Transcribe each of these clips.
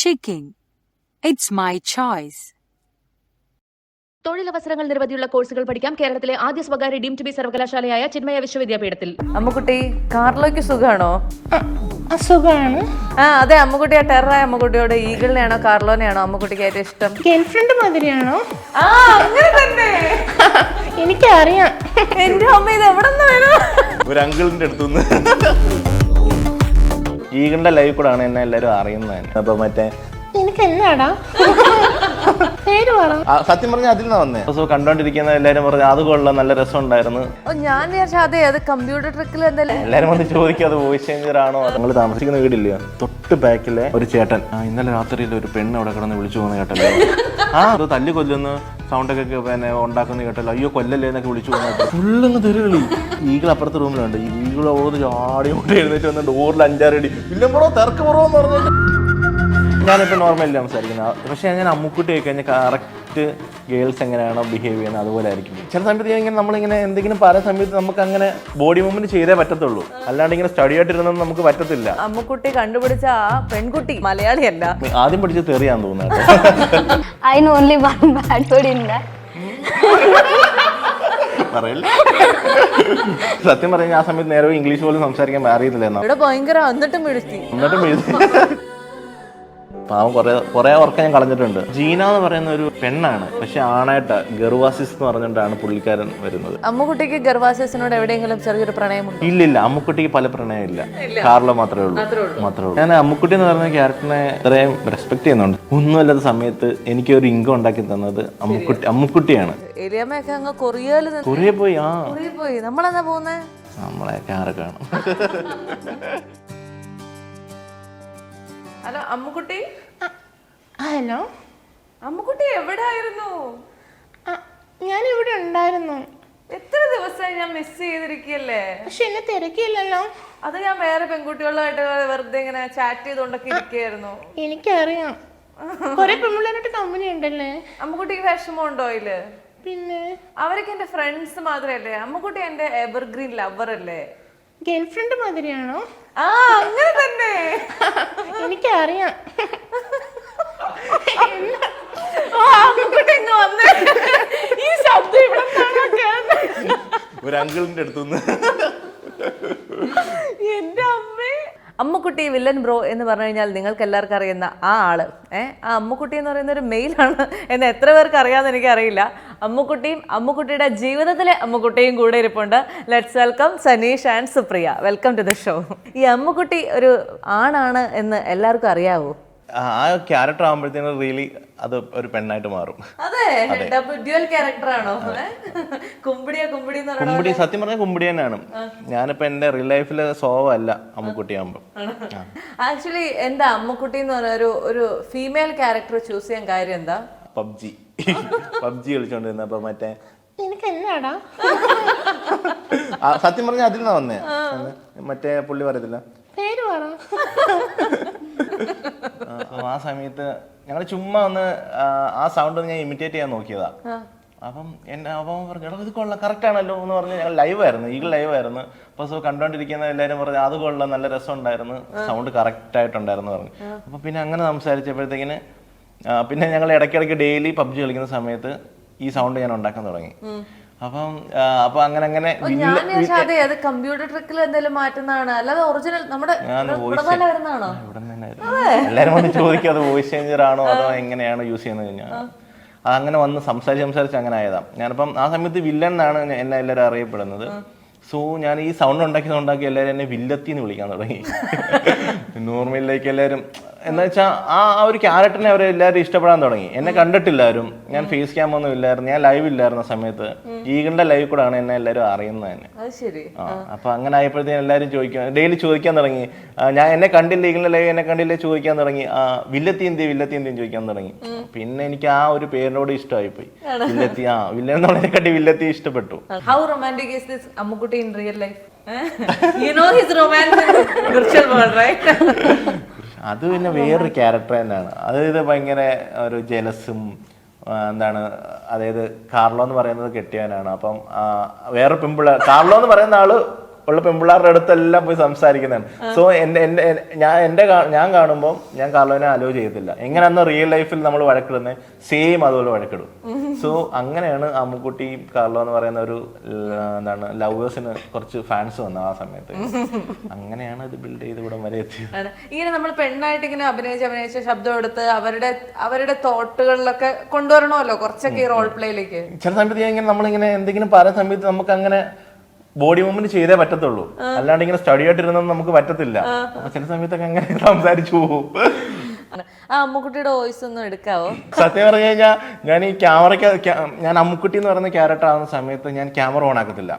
checking. It's my choice. തൊഴിലവസരങ്ങൾ നിരവധിയുള്ള കോഴ്സുകൾ പഠിക്കാം കേരളത്തിലെ ആദ്യ സ്വകാര്യ ഡീംഡ് ടു ബി സർവകലാശാലയായ ചിന്മയ വിശ്വവിദ്യാപീഠത്തിൽ. അമ്മുക്കുട്ടി, കാർലോയ്ക്ക് സുഖാണോ? സുഖമാണ്. അതെ, അമ്മുക്കുട്ടി ആ ടെററായ അമ്മുക്കുട്ടിയോട് ഈഗിളിനെയാണോ കാർലോനെയാണോ അമ്മുക്കുട്ടിക്ക് ഏറ്റവും ഇഷ്ടം? ഗേൾഫ്രണ്ട് മാതിരിയാണോ? അങ്ങനെ തന്നെ. എനിക്കറിയാം. എന്റെ അമ്മ ഇത് എവിടെ നിന്ന് വരും? ഒരു അങ്കിളിന്റെ അടുത്തുനിന്ന്. ഈഗിളിന്റെ ലൈവ് കൂടെ ആണ് എന്നെ എല്ലാരും അറിയുന്നത്. അപ്പൊ മറ്റേ എനിക്ക് എന്നാടാ പേര് പറ. സത്യം പറഞ്ഞാൽ അതിൽ നിന്നാ വന്നേ. സോ കണ്ടോണ്ടിരിക്കുന്ന എല്ലാരും പറഞ്ഞു അത് കൊള്ളാം, നല്ല രസം ഉണ്ടായിരുന്നു. ഞാൻ വിചാരിച്ച അതെ, അത് കമ്പ്യൂട്ടർ ട്രിക്കിൽ എന്തായാലും എല്ലാരും വന്ന് ചോദിക്കും അത് വോയിസ് ചേഞ്ചർ ആണോ. നിങ്ങൾ താമസിക്കുന്ന വീടില്ല, തൊട്ട് ബാക്കിലെ ഒരു ചേട്ടൻ ഇന്നലെ രാത്രിയിൽ ഒരു പെണ്ണ് അവിടെ കിടന്ന് വിളിച്ചു പോകുന്ന കേട്ടല്ലോ. അത് തല്ലി കൊല്ലുന്ന സൗണ്ടൊക്കെ പിന്നെ ഉണ്ടാക്കുന്ന കേട്ടല്ലോ. അയ്യോ കൊല്ലല്ലേ എന്നൊക്കെ വിളിച്ചു പോകുന്ന ഫുള്ളങ്ങ് തെരുവിളി. ഈഗിൾ അപ്പുറത്തെ റൂമിലുണ്ട്. ഈഗിൾ ഓന്ന് ചാടി കൊണ്ട് എഴുന്നേറ്റ് വന്ന് ഡോറിൽ 5-6 അടി ഇല്ല പുറോ തിരക്ക് പുറോ എന്ന് പറഞ്ഞിട്ട്. ഞാനിപ്പോൾ നോർമലി സംസാരിക്കുന്നത്. പക്ഷേ ഞാൻ അമ്മുക്കുട്ടി ആയി കഴിഞ്ഞാൽ കറക്റ്റ് ഗേൾസ് എങ്ങനെയാണോ ബിഹേവ് ചെയ്യുന്നത് അതുപോലെ ആയിരിക്കും. ചില സമയത്ത് ഇങ്ങനെ നമ്മളിങ്ങനെ എന്തെങ്കിലും പറയുന്ന സമയത്ത് നമുക്ക് അങ്ങനെ ബോഡി മൂവ്മെന്റ് ചെയ്തേ പറ്റത്തുള്ളൂ. അല്ലാണ്ട് ഇങ്ങനെ സ്റ്റഡി ആയിട്ടിരുന്നത് നമുക്ക് പറ്റത്തില്ല. അമ്മുക്കുട്ടി കണ്ടുപിടിച്ച ആ പെൺകുട്ടി മലയാളിയല്ല. ആദ്യം പഠിച്ചത് തെറിയാന്ന് തോന്നുന്നു. I know only one bad word in that. പറയല്ലേ. സത്യം പറഞ്ഞാൽ ആ സമയത്ത് നേരെ ഇംഗ്ലീഷ് പോലും സംസാരിക്കാൻ അറിയുന്നില്ല. ഇവിടെ ഭയങ്കര എന്നിട്ടും വീഴ്ത്തി. പാവം കുറെ ഉറക്കം ഞാൻ കളഞ്ഞിട്ടുണ്ട്. ജീന എന്ന് പറയുന്ന ഒരു പെണ്ണാണ്, പക്ഷെ ആണായിട്ട് ഗർവാസിസ് എന്ന് പറഞ്ഞിട്ടാണ് പുള്ളിക്കാരൻ വരുന്നത്. അമ്മുക്കുട്ടിക്ക് ഗർവാസിസിനോട് എവിടെയെങ്കിലും ചെറിയൊരു പ്രണയമുണ്ടോ? ഇല്ല, അമ്മുക്കുട്ടിക്ക് പല പ്രണയം ഇല്ല. കാർലോ മാത്രമേ ഉള്ളൂ. ഞാൻ അമ്മുക്കുട്ടി എന്ന് പറയുന്ന ക്യാരക്ടറിനെ ഇത്രയും റെസ്പെക്ട് ചെയ്യുന്നുണ്ട്. ഒന്നുമല്ലാത്ത സമയത്ത് എനിക്ക് ഒരു ഇൻകം ഉണ്ടാക്കി തന്നത് അമ്മുക്കുട്ടിയാണ്. എലിയമ്മയൊക്കെ അങ്ങ് കൊറിയ പോയി. നമ്മളെന്നാ പോകുന്നേ? നമ്മളെയൊക്കെ ആരെ കാണും. ഹലോ അമ്മുക്കുട്ടി. ഹലോ അമ്മുക്കുട്ടി എവിടെയായിരുന്നു? ഞാൻ ഇവിടെ ഉണ്ടായിരുന്നു. എത്ര ദിവസമായി ഞാൻ മിസ് ചെയ്തിരിക്കല്ലേ. പക്ഷെ എന്നെ തിരക്കില്ലല്ലോ. അത് ഞാൻ വേറെ പെൺകുട്ടികളുമായിട്ട് വെറുതെ ഇങ്ങനെ ചാറ്റ് ചെയ്തോണ്ടൊക്കെ ഇരിക്കുകയായിരുന്നു. എനിക്കറിയാം, കൊറേ പെൺപിള്ളേരായിട്ട് കമ്പനി ഉണ്ടല്ലേ. അമ്മുക്കുട്ടിക്ക് വിഷമമുണ്ടോ അതില്? പിന്നെ അവരൊക്കെ എന്റെ ഫ്രണ്ട്സ് മാത്രല്ലേ. അമ്മുക്കുട്ടി എന്റെ എവർഗ്രീൻ ലവർ അല്ലേ. ഗേൾഫ്രണ്ട് മാതിരിയാണോ? അങ്ങനെ തന്നെ. എനിക്കറിയാം. ഈ ശബ്ദം ഇവിടെ ഒരു അങ്കിളിന്റെ അടുത്തുനിന്ന്. എന്റെ അമ്മേ. അമ്മുക്കുട്ടി വില്ലൻ ബ്രോ എന്ന് പറഞ്ഞു കഴിഞ്ഞാൽ നിങ്ങൾക്ക് എല്ലാവർക്കും അറിയുന്ന ആ ആള്. ആ അമ്മുക്കുട്ടി എന്ന് പറയുന്ന ഒരു മെയിലാണ് എന്ന് എത്ര പേർക്ക് അറിയാമെന്ന് എനിക്കറിയില്ല. അമ്മുക്കുട്ടിയും അമ്മുക്കുട്ടിയുടെ ജീവിതത്തിലെ അമ്മുക്കുട്ടിയും കൂടെ ഇരിപ്പുണ്ട്. Let's welcome Saneesh and Supriya. Welcome to the show. ഈ അമ്മുക്കുട്ടി ഒരു ആണാണ് എന്ന് എല്ലാവർക്കും അറിയാവോ? ആ ക്യാരക്ടർ ആകുമ്പോഴത്തേനും റിയലി അത് ഒരു പെണ്ണായിട്ട് മാറും. അതെ, ഡ്യുവൽ ക്യാരക്ടർ ആണോ? കുമ്പടി സത്യം പറഞ്ഞാൽ കുമ്പടി തന്നെയാണ്. ഞാനിപ്പോ എന്റെ റിയൽ ലൈഫില് സ്വഭാവമല്ല അമ്മുക്കുട്ടി ആകുമ്പോ. ആക്ച്വലി എന്താ അമ്മുക്കുട്ടി എന്ന് പറഞ്ഞ ഒരു ഫീമെയിൽ ക്യാരക്ടർ ചൂസ് ചെയ്യാൻ കാര്യം എന്താ? പബ്ജി കളിച്ചോണ്ടിരുന്നപ്പോ മറ്റേ എനിക്ക് എന്നാടാ സത്യം പറഞ്ഞാൽ അതിൽ നിന്നാ വന്നേ. മറ്റേ പുള്ളി പറയത്തില്ല പേര് പറ. ആ സമയത്ത് ഞങ്ങൾ ചുമ്മാ ഒന്ന് ആ സൗണ്ട് ഞാൻ ഇമിറ്റേറ്റ് ചെയ്യാൻ നോക്കിയതാ. അപ്പം പറഞ്ഞു ഇത് കൊള്ളാം, കറക്റ്റ് ആണല്ലോ എന്ന് പറഞ്ഞ് ഞങ്ങൾ ലൈവായിരുന്നു, ഈഗിൾ ലൈവായിരുന്നു. അപ്പൊ സോ കണ്ടോണ്ടിരിക്കുന്ന എല്ലാവരും പറഞ്ഞു അത് കൊള്ളാം, നല്ല രസം ഉണ്ടായിരുന്നു, സൗണ്ട് കറക്റ്റ് ആയിട്ടുണ്ടായിരുന്നു പറഞ്ഞു. അപ്പൊ പിന്നെ അങ്ങനെ സംസാരിച്ചപ്പോഴത്തേക്കിന് പിന്നെ ഞങ്ങൾ ഇടയ്ക്കിടയ്ക്ക് ഡെയിലി പബ്ജി കളിക്കുന്ന സമയത്ത് ഈ സൗണ്ട് ഞാൻ ഉണ്ടാക്കാൻ തുടങ്ങി. അപ്പൊ അങ്ങനെ കമ്പ്യൂട്ടർ ട്രിക്കിൽ എന്തെങ്കിലും മാറ്റുന്നതാണ്, അല്ലാതെ ഒറിജിനൽ നമ്മുടെ എല്ലാരും വന്ന് ചോദിക്കും അത് വോയിസ് ചേഞ്ചർ ആണോ അതോ എങ്ങനെയാണ് യൂസ് ചെയ്യുന്നത്. ഞാൻ അങ്ങനെ വന്ന് സംസാരിച്ച് അങ്ങനെ ആയതാ. ഞാനിപ്പം ആ സമയത്ത് വില്ലൻ എന്നാണ് എന്നെ എല്ലാവരും അറിയപ്പെടുന്നത്. സോ ഞാൻ ഈ സൗണ്ട് ഉണ്ടാക്കി എല്ലാവരും എന്നെ വില്ലത്തിന്ന് വിളിക്കാൻ തുടങ്ങി. നോർമലിലേക്ക് എല്ലാവരും എന്ന് വെച്ചാൽ ആ ഒരു ക്യാരക്ടറിനെ അവരെല്ലാവരും ഇഷ്ടപ്പെടാൻ തുടങ്ങി. എന്നെ കണ്ടിട്ടില്ലാരും, ഞാൻ ഫേസ് ക്യാം ഒന്നും ഇല്ലായിരുന്നു, ഞാൻ ലൈവ് ഇല്ലായിരുന്ന സമയത്ത്. ഈഗിളിന്റെ ലൈവ് കൂടെ ആണ് എന്നെ എല്ലാവരും അറിയുന്നത് തന്നെ. അപ്പൊ അങ്ങനെ ആയപ്പോഴത്തേക്കും എല്ലാവരും ഡെയിലി ചോദിക്കാൻ തുടങ്ങി. ഞാൻ എന്നെ കണ്ടില്ല, ഈഗിളിന്റെ ലൈവ് എന്നെ കണ്ടില്ലേ ചോദിക്കാൻ തുടങ്ങി. വില്ലത്തി എന്തിയും ചോദിക്കാൻ തുടങ്ങി. പിന്നെ എനിക്ക് ആ ഒരു പേരിനോട് ഇഷ്ടമായി പോയി. വില്ലത്തി വില്ലൻ എന്നുള്ളതിനെക്കാട്ടി വില്ലത്തി ഇഷ്ടപ്പെട്ടു. How romantic is this Ammukutti in real life? You know his romance in virtual world, right? അത് പിന്നെ വേറൊരു ക്യാരക്ടർ തന്നെയാണ്. അതായത് ഭയങ്കര ഒരു ജലസും എന്താണ്, അതായത് കാർലോ എന്ന് പറയുന്നത് കെട്ടിയവനാണ്. അപ്പം വേറെ കാർലോ എന്ന് പറയുന്ന ആള് ഉള്ള പെൺപിള്ളേരുടെ അടുത്തെല്ലാം പോയി സംസാരിക്കുന്നതാണ്. സോ ഞാൻ കാണുമ്പോൾ ഞാൻ കാർലോനെ അലോ ചെയ്യത്തില്ല. എങ്ങനെയാണെന്ന് റിയൽ ലൈഫിൽ നമ്മൾ വഴക്കിടുന്നത് സെയിം അതുപോലെ വഴക്കിടും. സോ അങ്ങനെയാണ് അമ്മുക്കുട്ടി കാർലോ എന്ന് പറയുന്ന ഒരു എന്താണ് ലവേഴ്സിന് കുറച്ച് ഫാൻസ് വന്നു ആ സമയത്ത്. അങ്ങനെയാണ് ഇത് ബിൽഡ് ചെയ്ത് ഇവിടെ വരെ എത്തിയത്. ഇങ്ങനെ നമ്മൾ പെണ്ണായിട്ട് ഇങ്ങനെ അഭിനയിച്ച് ശബ്ദം എടുത്ത് അവരുടെ തോട്ടുകളിലൊക്കെ കൊണ്ടുവരണമല്ലോ കുറച്ചൊക്കെ ഈ റോൾ പ്ലേയിലേക്ക്. ചില സമയത്ത് ഇങ്ങനെ നമ്മളിങ്ങനെ എന്തെങ്കിലും പറയുന്ന സമയത്ത് നമുക്ക് അങ്ങനെ ബോഡി മൂവ്മെന്റ് ചെയ്തേ പറ്റത്തുള്ളൂ, അല്ലാണ്ട് ഇങ്ങനെ സ്റ്റഡി ആയിട്ടിരുന്നത് നമുക്ക് പറ്റത്തില്ല. അപ്പൊ ചില സമയത്തൊക്കെ അങ്ങനെ സംസാരിച്ചു പോകും. ആ അമ്മുക്കുട്ടിയുടെ വോയിസ് ഒന്ന് എടുക്കാവോ? സത്യം പറഞ്ഞു കഴിഞ്ഞാൽ ഞാൻ ഈ ഞാൻ അമ്മുക്കുട്ടി എന്ന് പറയുന്ന ക്യാരക്ടർ ആവുന്ന സമയത്ത് ഞാൻ ക്യാമറ ഓൺ ആക്കത്തില്ല.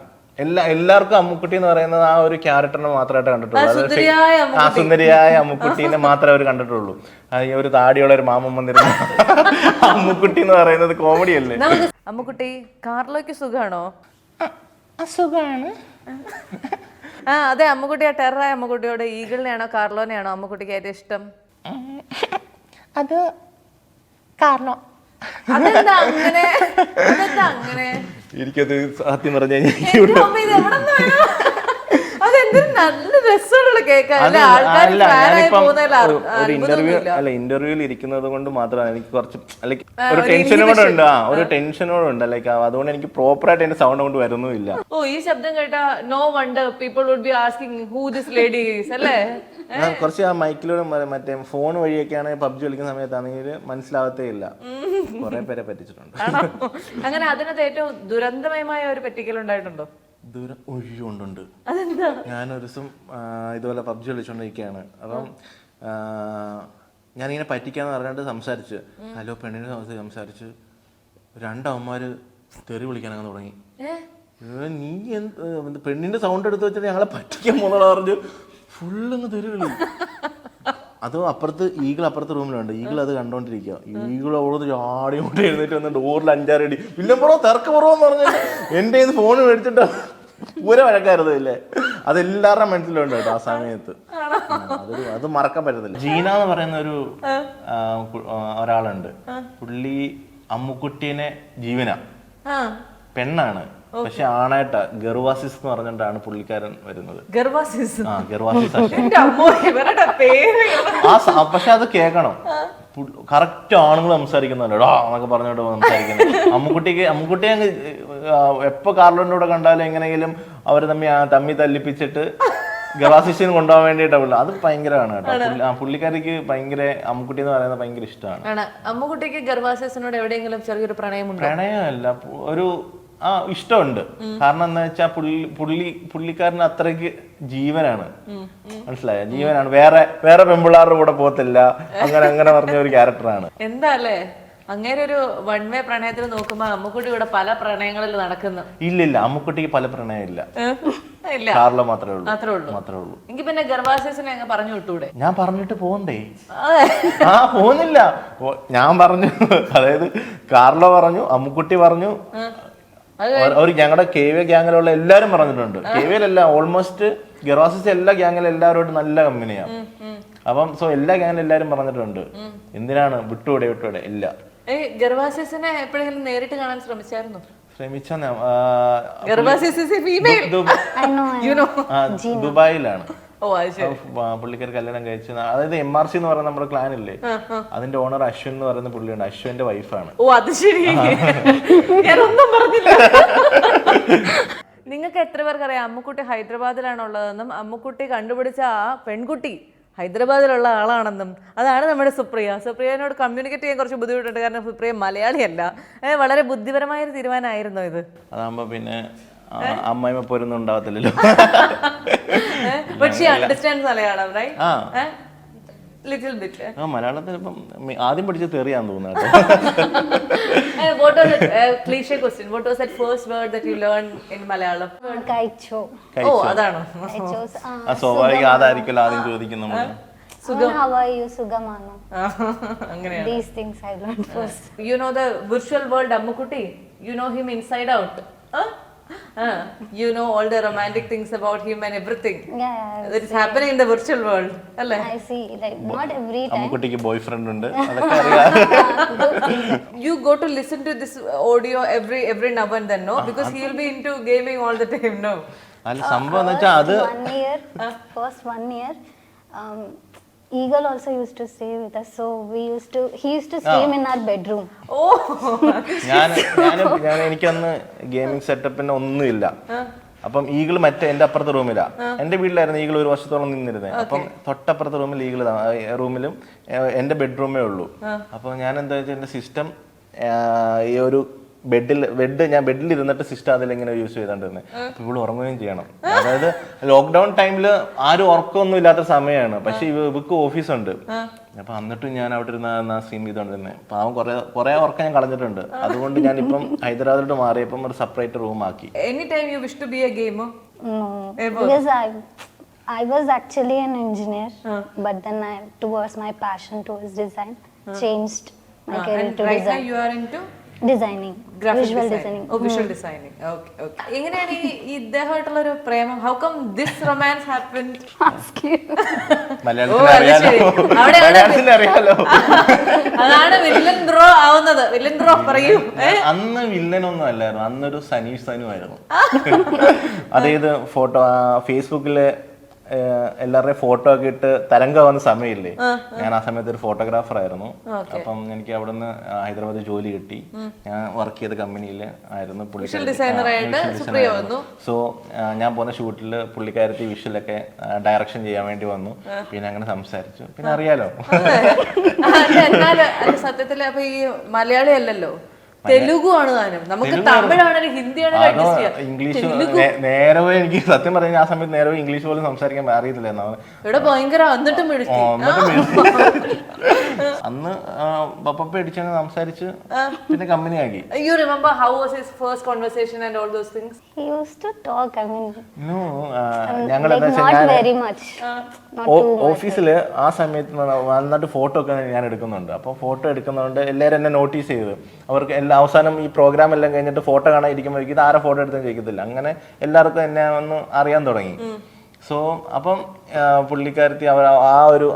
എല്ലാവർക്കും അമ്മുക്കുട്ടി എന്ന് പറയുന്നത് ആ ഒരു ക്യാരക്ടറിനെ മാത്രമായിട്ട് കണ്ടിട്ടുള്ളൂ. ആ സുന്ദരിയായ അമ്മുക്കുട്ടീനെ മാത്രമേ അവർ കണ്ടിട്ടുള്ളൂ. ഈ ഒരു താടിയുള്ള ഒരു മാമൻ വന്നിരുന്ന അമ്മുക്കുട്ടി എന്ന് പറയുന്നത് കോമഡി അല്ലേ? അമ്മുക്കുട്ടി കാർലോയ്ക്ക് സുഖാണോ? അസുഖമാണ്. ആ അതെ, അമ്മുക്കുട്ടി ആ ടെററായ അമ്മുക്കുട്ടിയോട് ഈഗിളിനെയാണോ കാർലോനെയാണോ അമ്മുക്കുട്ടിക്ക് ഏറ്റവും ഇഷ്ടം? അത് കാർലോ. അതെന്താ അങ്ങനെ? എനിക്കത് സത്യം പറഞ്ഞു ഇന്റർവ്യൂവിൽ ഇരിക്കുന്നത് കൊണ്ട് മാത്രമാണ് എനിക്ക് കുറച്ച് ഒരു ടെൻഷനും കൂടെ ഉണ്ട്. ഒരു ടെൻഷനോടെ ഉണ്ട്. ലൈക്ക് അതുകൊണ്ട് എനിക്ക് പ്രോപ്പർ ആയിട്ട് എന്റെ സൗണ്ട് കൊണ്ട് വരുന്നുമില്ല. ഓ ഈ ശബ്ദം കേട്ടാ no wonder people would be asking who this lady is അല്ലേ? ഞാൻ കുറച്ച് ആ മൈക്കിലൂടെ മറ്റേ ഫോൺ വഴിയൊക്കെയാണ് പബ്ജി കളിക്കുന്ന സമയത്താണെങ്കിൽ മനസ്സിലാവത്തേ ഇല്ല. കുറെ പേരെ പറ്റിച്ചിട്ടുണ്ട്. അങ്ങനെ അതിനകത്ത് ഏറ്റവും ദുരന്തമയമായ ഒരു പറ്റിക്കൽ ഉണ്ടായിട്ടുണ്ടോ? ഉണ്ട്. ഞാനൊരു ദിവസം ഇതുപോലെ പബ്ജി കളിച്ചോണ്ടിരിക്കുകയാണ്. അപ്പം ഞാനിങ്ങനെ പറ്റിക്കാന്ന് പറഞ്ഞിട്ട് സംസാരിച്ച് ഹലോ പെണ്ണിനെ സംസാരിച്ച് രണ്ടമ്മമാര് തെറി വിളിക്കാനങ്ങ് തുടങ്ങി. നീ പെണ്ണിന്റെ സൗണ്ട് എടുത്ത് വെച്ചിട്ട് ഞങ്ങളെ പറ്റിക്കാൻ പോകുന്ന പറഞ്ഞു ഫുള്ളങ്ങ് തെറി വിളി. അത് അപ്പുറത്ത് അപ്പുറത്തെ റൂമിലുണ്ട്. ഈഗിൾ അത് കണ്ടോണ്ടിരിക്കുക. ഈഗിൾ അവിടെ ആടി കൊണ്ട് എഴുന്നേറ്റ് വന്ന് ഡോറിൽ 5-6 അടി വില്ലപ്പുറോ തിരക്കുറവെന്ന് പറഞ്ഞിട്ട് എന്റെ ഫോൺ മേടിച്ചിട്ട് പൂര വഴക്കായിരുന്നു ഇല്ലേ. അതെല്ലാവരുടെ മനസ്സിലുണ്ട് കേട്ടോ ആ സമയത്ത്. അത് മറക്കാൻ പറ്റത്തില്ല. ജീന എന്ന് പറയുന്ന ഒരാളുണ്ട്. പുള്ളി അമ്മുക്കുട്ടീനെ ജീവന പെണ്ണാണ്, പക്ഷെ ആണായിട്ടാ ഗർവാസിസ് എന്ന് പറഞ്ഞിട്ടാണ് പുള്ളിക്കാരൻ വരുന്നത്. പക്ഷെ അത് കേൾക്കണം. കറക്റ്റ് ആണുങ്ങൾ സംസാരിക്കുന്നുണ്ടോ എന്നൊക്കെ പറഞ്ഞിട്ട് സംസാരിക്കുന്നത്. അമ്മുക്കുട്ടിയെ എപ്പോ കാർലോന്റെ കൂടെ കണ്ടാലും എങ്ങനെയെങ്കിലും അവര് തമ്മി തല്ലിപ്പിച്ചിട്ട് ഗവാസിസിന് കൊണ്ടുപോകാൻ വേണ്ടിയിട്ടാണ്. അത് ഭയങ്കരമാണ് കേട്ടോ. പുള്ളിക്കാരിക്ക് ഭയങ്കര അമ്മുക്കുട്ടി എന്ന് പറയുന്നത് ഭയങ്കര ഇഷ്ടമാണ്. അമ്മുക്കുട്ടിക്ക് ഗർവാസിസിനോട് എവിടെയെങ്കിലും ചെറിയൊരു പ്രണയമുണ്ടോ? പ്രണയമല്ല, ഒരു ഇഷ്ടമുണ്ട്. കാരണം എന്താ വെച്ചാൽ പുള്ളിക്കാരന് അത്രയ്ക്ക് ജീവനാണ്. മനസ്സിലായ ജീവനാണ്. വേറെ പെൺപിള്ളാരുടെ കൂടെ പോകത്തില്ല. അങ്ങനെ പറഞ്ഞ ഒരു ക്യാരക്ടറാണ്. എന്താ അല്ലേ അങ്ങനെ ഒരു വൺ വേ പ്രണയത്തിൽ നോക്കുമ്പോ അമ്മുക്കുട്ടി ഇവിടെ പല പ്രണയങ്ങളിൽ നടക്കുന്നു. ഇല്ല അമ്മുക്കുട്ടിക്ക് പല പ്രണയം ഇല്ല. കാർലോ മാത്രമേ ഉള്ളൂ. എനിക്ക് പിന്നെ ഗർവാസിസിനെ അങ്ങ് പറഞ്ഞു വിട്ടൂടെ? ഞാൻ പറഞ്ഞിട്ട് പോകണ്ടേ? പോകുന്നില്ല. ഞാൻ പറഞ്ഞു, അതായത് കാർലോ പറഞ്ഞു, അമ്മുക്കുട്ടി പറഞ്ഞു, ഞങ്ങളുടെ KV ഗ്യാങ്ങിലുള്ള എല്ലാരും പറഞ്ഞിട്ടുണ്ട്. KVയിലല്ല, ഓൾമോസ്റ്റ് ഗർവാസിസ് എല്ലാ ഗ്യാങ്ങിലും എല്ലാവരോടും നല്ല കമ്പനിയാണ്. അപ്പം എല്ലാ ഗ്യാങ്ങിലും എല്ലാരും പറഞ്ഞിട്ടുണ്ട് എന്തിനാണ് വിട്ടൂടെ ഇല്ല. ഗർവാസിസിനെ എപ്പോഴെങ്കിലും നേരിട്ട് കാണാൻ ശ്രമിച്ചായിരുന്നു? ദുബായിലാണ് പുള്ളിക്കാർ കല്യാണം കഴിച്ചത്. അതായത് MRC എന്ന് പറയുന്ന നമ്മുടെ ക്ലാൻ ഇല്ലേ, അതിന്റെ ഓണർ അശ്വിൻ എന്ന് പറയുന്ന പുള്ളിയുണ്ട്. അശ്വിന്റെ വൈഫാണ്. ഓ അത് ശരി. ഞാനൊന്നും പറഞ്ഞില്ല. നിങ്ങൾക്ക് എത്ര പേർക്ക് അറിയാം അമ്മുക്കുട്ടി ഹൈദരാബാദിലാണ് ഉള്ളതെന്നും അമ്മുക്കുട്ടി കണ്ടുപിടിച്ച ആ പെൺകുട്ടി ഹൈദരാബാദിലുള്ള ആളാണെന്നും? അതാണ് നമ്മുടെ സുപ്രിയനോട് കമ്മ്യൂണിക്കേറ്റ് ചെയ്യാൻ കുറച്ച് ബുദ്ധിമുട്ടുണ്ട്. കാരണം സുപ്രിയ മലയാളിയല്ല. വളരെ ബുദ്ധിപരമായ ഒരു തീരുമാനമായിരുന്നു ഇത്. അതാകുമ്പോ പിന്നെ അമ്മായിമ്മ പോരൊന്നും ഉണ്ടാവത്തില്ലല്ലോ. മലയാളത്തിൽ ഇപ്പം ആദ്യം പഠിച്ച തെറിയാന്ന് തോന്നുന്നു. സ്വാഭാവിക അതായിരിക്കും ആദ്യം ചോദിക്കുന്നു. These things I learned first. You know the virtual world Ammukutti? You know him inside out? You know all the romantic things about him and everything. Yeah. That is happening in the virtual world. I see. Like not every time. അമ്മുക്കുട്ടിക്ക് boyfriend ഉണ്ട്, അതൊക്കെ അറിയാം. You go to listen to this audio every now and then, no? Because he will be into gaming all the time, no? അല്ല സംഭവം എന്ന് വെച്ചാൽ അത് First 1 year, Eagle also used to stay with us, so he used to stream in our bedroom. ഞാൻ എനിക്കന്ന് gaming സെറ്റപ്പിന് ഒന്നുമില്ല. അപ്പം eagle മറ്റേ എന്റെ അപ്പുറത്തെ റൂമിലാ. എന്റെ വീട്ടിലായിരുന്നു ഈഗിൾ ഒരു വർഷത്തോളം നിന്നിരുന്നത്. അപ്പം തൊട്ടപ്പുറത്തെ റൂമിൽ ഈഗിൾ റൂമിലും എന്റെ ബെഡ്റൂമേ ഉള്ളൂ. അപ്പൊ ഞാൻ എന്താ വെച്ചാൽ എന്റെ സിസ്റ്റം ഈ ഒരു ഞാൻ ബെഡിൽ ഇരുന്നിട്ട് സിസ്റ്റം അതിലിങ്ങനെ യൂസ് ചെയ്തോണ്ടിരുന്നത്. അപ്പൊ ഇവള് ഉറങ്ങുകയും ചെയ്യണം. അതായത് ലോക്ക്ഡൌൺ ടൈമില് ആരും ഉറക്കമൊന്നും ഇല്ലാത്ത സമയമാണ്. പക്ഷെ ഇവക്ക് ഓഫീസുണ്ട്. അപ്പൊ എന്നിട്ടും ഞാൻ അവിടെ ഇരുന്ന സ്ട്രീം ചെയ്തോണ്ടിരുന്നത്. പാവം കുറെ ഉറക്കം ഞാൻ കളഞ്ഞിട്ടുണ്ട്. അതുകൊണ്ട് ഞാൻ ഇപ്പം ഹൈദരാബാദിലോട്ട് മാറിയപ്പം ഒരു സെപ്പറേറ്റ് റൂം ആക്കി. No, because I was actually an engineer, but then towards my passion towards design, changed my career to right design. now you are into Designing, visual designing. Visual designing. Okay. എങ്ങനെയാണ് ഈ ഇദ്ദേഹമായിട്ടുള്ള ഒരു പ്രേമം? How come this romance happened? Ask you. മലയാളത്തിൽ അറിയാലോ. അതാണ് villain bro ആവുന്നത്. Villain bro പറയൂ. അന്ന് വില്ലനൊന്നും അല്ലായിരുന്നു, അന്നൊരു സനീഷ് സനു ആയിരുന്നു. അതായത് ഫോട്ടോ ഫേസ്ബുക്കില് എല്ലാവരുടെയും ഫോട്ടോ ഒക്കെ ഇട്ട് തരംഗമാവുന്ന സമയമില്ലേ, ഞാൻ ആ സമയത്ത് ഒരു ഫോട്ടോഗ്രാഫർ ആയിരുന്നു. അപ്പം എനിക്ക് അവിടുന്ന് ഹൈദരാബാദ് ജോലി കിട്ടി. ഞാൻ വർക്ക് ചെയ്ത കമ്പനിയിൽ ആയിരുന്നു സോ ഞാൻ പോകുന്ന ഷൂട്ടിൽ പുള്ളിക്കാരത്തി വിഷ്വലൊക്കെ ഡയറക്ഷൻ ചെയ്യാൻ വേണ്ടി വന്നു. പിന്നെ അങ്ങനെ സംസാരിച്ചു. പിന്നെ അറിയാലോ സത്യത്തില് അപ്പൊ ഈ മലയാളി അല്ലല്ലോ, തെലുഗു ആണ് താനും. നമുക്ക് തമിഴാണെങ്കിലും ഹിന്ദിയാണെങ്കിലും അഡ്ജസ്റ്റ് ചെയ്യാം. ഇംഗ്ലീഷ് നേരവേ എനിക്ക് സത്യം പറഞ്ഞാൽ ആ സമയത്ത് നേരവേ ഇംഗ്ലീഷ് പോലും സംസാരിക്കാൻ അറിയത്തില്ല. ഇവിടെ ഭയങ്കര എന്നിട്ടും അന്ന് പപ്പ അടിച്ചാണ് സംസാരിച്ച് പിന്നെ കമ്പനി ആക്കി. You remember how was his first conversation and all those things? He used to talk, I mean, no, ഞങ്ങൾ എന്താ not very much. ഓഫീസില് ആ സമയത്ത് നന്നായിട്ട് ഫോട്ടോ ഒക്കെ ഞാൻ എടുക്കുന്നുണ്ട്. അപ്പൊ ഫോട്ടോ എടുക്കുന്നതുകൊണ്ട് എല്ലാവരും എന്നെ നോട്ടീസ് ചെയ്ത് അവർക്ക് അവസാനം ഈ പ്രോഗ്രാം എല്ലാം കഴിഞ്ഞിട്ട് ഫോട്ടോ കാണാൻ ഇരിക്കുമ്പോഴേക്കും ഇത് ആരെ ഫോട്ടോ എടുത്തെന്ന് ചോദിക്കത്തില്ല. അങ്ങനെ എല്ലാവർക്കും എന്നെ ഒന്ന് അറിയാൻ തുടങ്ങി. സോ അപ്പം പുള്ളിക്കാരത്തി അവർ ആ ഒരു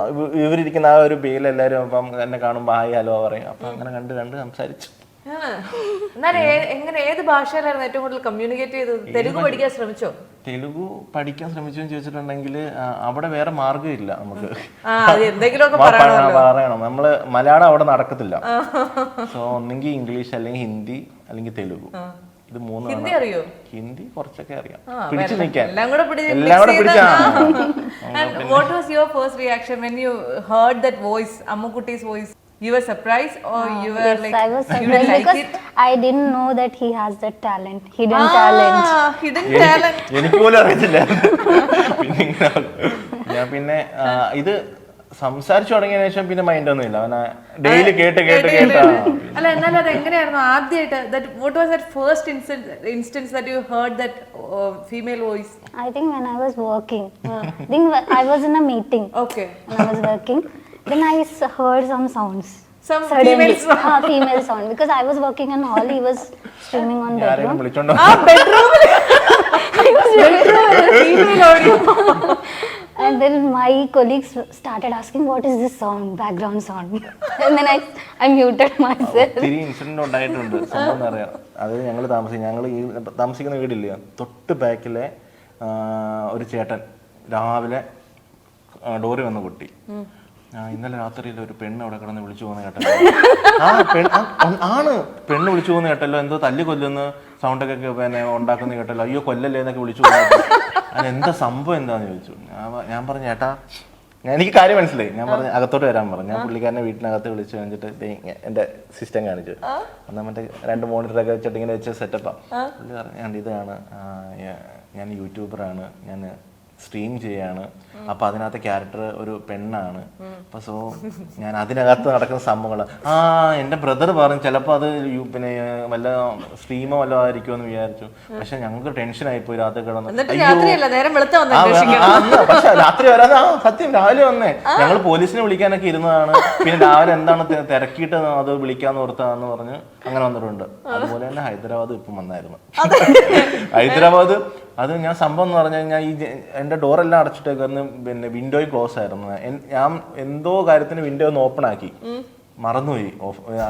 ഇവരിരിക്കുന്ന ആ ഒരു ബേയിൽ എല്ലാവരും അപ്പം എന്നെ കാണുമ്പോൾ ഹായ് ഹലോ പറയും. അപ്പൊ അങ്ങനെ കണ്ട് സംസാരിച്ചു. എന്നാലും എങ്ങനെ ഏത് ഭാഷയിലായിരുന്നു ഏറ്റവും കൂടുതൽ കമ്മ്യൂണിക്കേറ്റ് ചെയ്തത്? തെലുഗു പഠിക്കാൻ ശ്രമിച്ചോ? തെലുഗു പഠിക്കാൻ ശ്രമിച്ചു എന്ന് ചോദിച്ചിട്ടുണ്ടെങ്കിൽ അവിടെ വേറെ മാർഗ്ഗമില്ല നമുക്ക്. പറയണം, നമ്മള് മലയാളം അവിടെ നടക്കത്തില്ല. സോ ഒന്നെങ്കിൽ ഇംഗ്ലീഷ് അല്ലെങ്കിൽ ഹിന്ദി അല്ലെങ്കിൽ തെലുഗു. ഇത് മൂന്ന്. ഹിന്ദി കുറച്ചൊക്കെ അറിയാം, പിടിച്ചു നിൽക്കാൻ. എല്ലാം കൂടെ പിടിച്ചാ. What was your first reaction when you heard that voice, Ammukutti's voice? You were surprised or you were yes, like, I was surprised you didn't like because it? I didn't know that he has that talent, hidden talent. എനിക്ക് പോലും അറിയത്തില്ല. പിന്നെ ഇത് സംസാരിച്ചു തുടങ്ങിയ ശേഷം പിന്നെ mind ഒന്നും ഇല്ല. അവനെ ഡെയിലി കേട്ട് അല്ല, എന്നാലും അത് എങ്ങനെയായിരുന്നു ആദ്യമായിട്ട്? What was that first instance that you heard that female voice? I think when I was working, I think I was in a meeting. Okay. When I was working, then I heard some sounds. Some Suddenly, female sound. Female sound, because I was working in hall, he was streaming on bedroom. വിളിച്ചോണ്ടോ Bedroom. Female audio. And then my colleagues started asking, what is this sound, background sound? And then I muted myself. ഒത്തിരി incident ഉണ്ടായിട്ടുണ്ട്. സംഭവം അറിയാം. അത് ഞങ്ങൾ താമസിക്കുന്ന വീടില്ല, തൊട്ട് ബാക്കിലെ ഒരു ചേട്ടൻ രാവിലെ ഡോറി വന്ന് കൊട്ടി. ഇന്നലെ രാത്രിയിൽ ഒരു പെണ്ണ് അവിടെ കിടന്ന് വിളിച്ചു പോകുന്ന കേട്ടല്ലോ. പെണ്ണ് വിളിച്ചു പോകുന്ന കേട്ടല്ലോ, എന്തോ തല്ലി കൊല്ലുന്ന സൗണ്ടൊക്കെ പിന്നെ ഉണ്ടാക്കുന്ന കേട്ടല്ലോ. അയ്യോ കൊല്ലല്ലേ എന്നൊക്കെ വിളിച്ചു പോകുന്നത്. അതിനെന്താ സംഭവം എന്താന്ന് ചോദിച്ചു. ഞാൻ പറഞ്ഞു ചേട്ടാ, എനിക്ക് കാര്യം മനസ്സിലായി. ഞാൻ പറഞ്ഞു അകത്തോട്ട് വരാൻ പറഞ്ഞു. ഞാൻ പുള്ളിക്കാരനെ വീട്ടിനകത്ത് വിളിച്ചു കഴിഞ്ഞിട്ട് എൻ്റെ സിസ്റ്റം കാണിച്ചു. എന്നാൽ മറ്റേ 2 മോണിറ്ററൊക്കെ വെച്ചിട്ട് ഇങ്ങനെ വെച്ച സെറ്റപ്പാ. പുള്ളി പറഞ്ഞു ഇതാണ്, ഞാൻ യൂട്യൂബറാണ്, ഞാൻ സ്ട്രീം ചെയ്യാണ്. അപ്പൊ അതിനകത്ത് ക്യാരക്ടർ ഒരു പെണ്ണാണ്. അപ്പൊ സോ ഞാൻ അതിനകത്ത് നടക്കുന്ന സംഭവങ്ങൾ എന്റെ ബ്രദർ പറഞ്ഞു ചിലപ്പോ അത് പിന്നെ വല്ല സ്ട്രീമോ വല്ല ആയിരിക്കുമെന്ന് വിചാരിച്ചു. പക്ഷെ ഞങ്ങൾക്ക് ടെൻഷൻ ആയിപ്പോയി രാത്രി കിടന്നു. പക്ഷെ രാത്രി വരാതെ സത്യം രാവിലെ വന്നേ. ഞങ്ങൾ പോലീസിനെ വിളിക്കാനൊക്കെ ഇരുന്നതാണ്. പിന്നെ രാവിലെ എന്താണ് തിരക്കിയിട്ട് അത് വിളിക്കാന്ന് ഓർത്താന്ന് പറഞ്ഞ് അങ്ങനെ വന്നിട്ടുണ്ട്. അതുപോലെ തന്നെ ഹൈദരാബാദ് ഇപ്പം വന്നായിരുന്നു. ഹൈദരാബാദ് അത് ഞാൻ സംഭവം എന്ന് പറഞ്ഞു കഴിഞ്ഞാൽ ഈ എൻ്റെ ഡോറെല്ലാം അടച്ചിട്ടേക്കായിരുന്നു. പിന്നെ വിൻഡോയും ക്ലോസ് ആയിരുന്നു. ഞാൻ എന്തോ കാര്യത്തിന് വിൻഡോ ഒന്ന് ഓപ്പൺ ആക്കി. മറന്നുപോയി